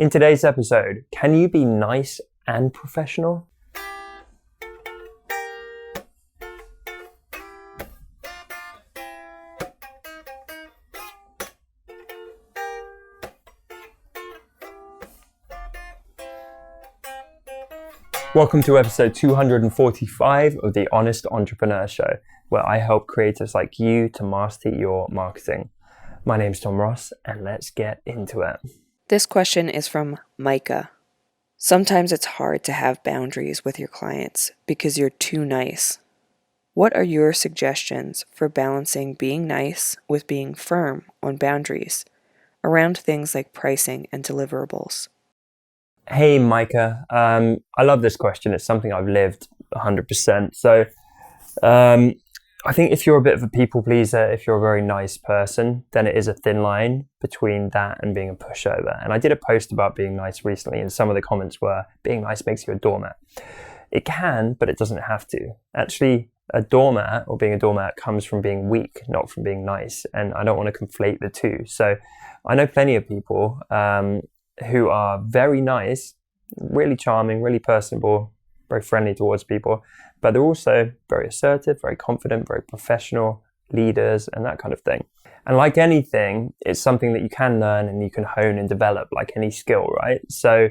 In today's episode, can you be nice and professional? Welcome to episode 245 of the Honest Entrepreneur Show, where I help creators like you to master your marketing. My name's Tom Ross, and let's get into it. This question is from Micah. Sometimes it's hard to have boundaries with your clients because you're too nice. What are your suggestions for balancing being nice with being firm on boundaries around things like pricing and deliverables? Hey, Micah. I love this question. It's something I've lived 100%. So I think if you're a bit of a people pleaser, if you're a very nice person, then it is a thin line between that and being a pushover. And I did a post about being nice recently, and some of the comments were, being nice makes you a doormat. It can, but it doesn't have to. Actually, a doormat or being a doormat comes from being weak, not from being nice. And I don't want to conflate the two. So I know plenty of people who are very nice, really charming, really personable, very friendly towards people, but they're also very assertive, very confident, very professional leaders and that kind of thing. And like anything, it's something that you can learn and you can hone and develop like any skill, right? So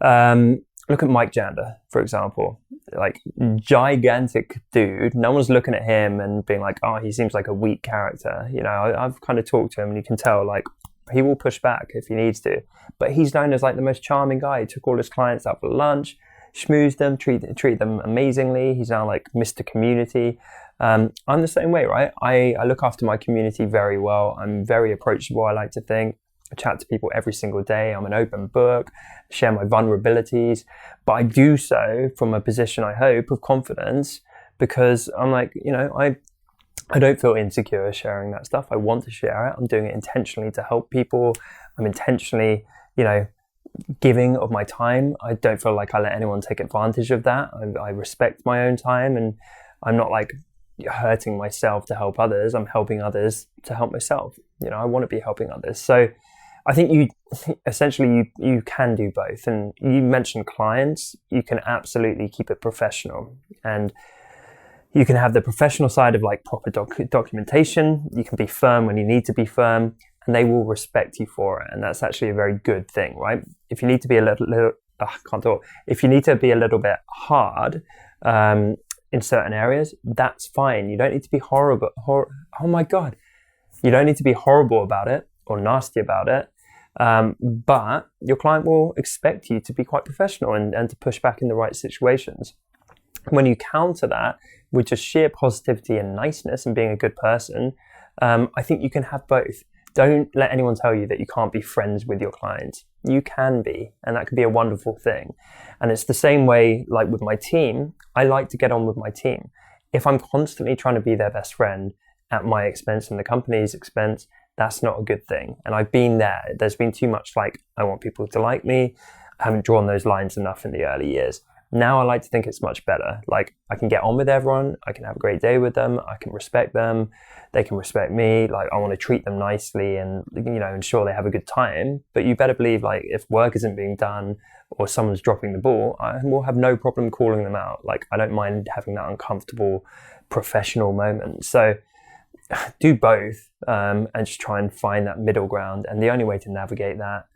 look at Janda, for example, like gigantic dude. No one's looking at him and being like, oh, he seems like a weak character. You know, I've kind of talked to him and you can tell like, he will push back if he needs to, but he's known as like the most charming guy. He took all his clients out for lunch, schmoozed them, treat them amazingly. He's now like Mr. Community. I'm the same way, right? I look after my community very well. I'm very approachable, I like to think. I chat to people every single day. I'm an open book, share my vulnerabilities, but I do so from a position, I hope, of confidence, because I'm like, you know, I don't feel insecure sharing that stuff. I want to share it. I'm doing it intentionally to help people. I'm intentionally, you know, giving of my time. I don't feel like I let anyone take advantage of that. I respect my own time, and I'm not like hurting myself to help others. I'm helping others to help myself. You know, I want to be helping others. So I think you can do both. And you mentioned clients. You can absolutely keep it professional, and you can have the professional side of like proper documentation. You can be firm when you need to be firm, and they will respect you for it. And that's actually a very good thing, right? If you need to be If you need to be a little bit hard in certain areas, that's fine. You don't need to be horrible. Oh my God. You don't need to be horrible about it or nasty about it. But your client will expect you to be quite professional and to push back in the right situations. When you counter that with just sheer positivity and niceness and being a good person, I think you can have both. Don't let anyone tell you that you can't be friends with your clients. You can be, and that could be a wonderful thing. And it's the same way like with my team. I like to get on with my team. If I'm constantly trying to be their best friend at my expense and the company's expense, that's not a good thing. And I've been there. There's been too much like, I want people to like me. I haven't drawn those lines enough in the early years. Now I like to think it's much better. Like I can get on with everyone. I can have a great day with them. I can respect them. They can respect me. Like I want to treat them nicely and, you know, ensure they have a good time. But you better believe like if work isn't being done or someone's dropping the ball, I will have no problem calling them out. Like I don't mind having that uncomfortable professional moment. So do both and just try and find that middle ground. And the only way to navigate that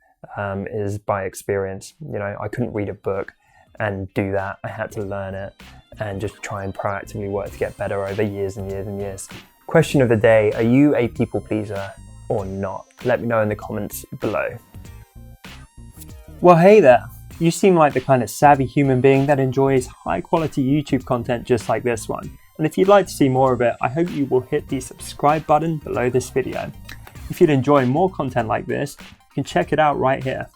is by experience. You know, I couldn't read a book and do that. I had to learn it and just try and proactively work to get better over years and years and years. Question of the day, are you a people pleaser or not? Let me know in the comments below. Well, hey there. You seem like the kind of savvy human being that enjoys high quality YouTube content just like this one. And if you'd like to see more of it, I hope you will hit the subscribe button below this video. If you'd enjoy more content like this, you can check it out right here.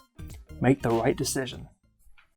Make the right decision.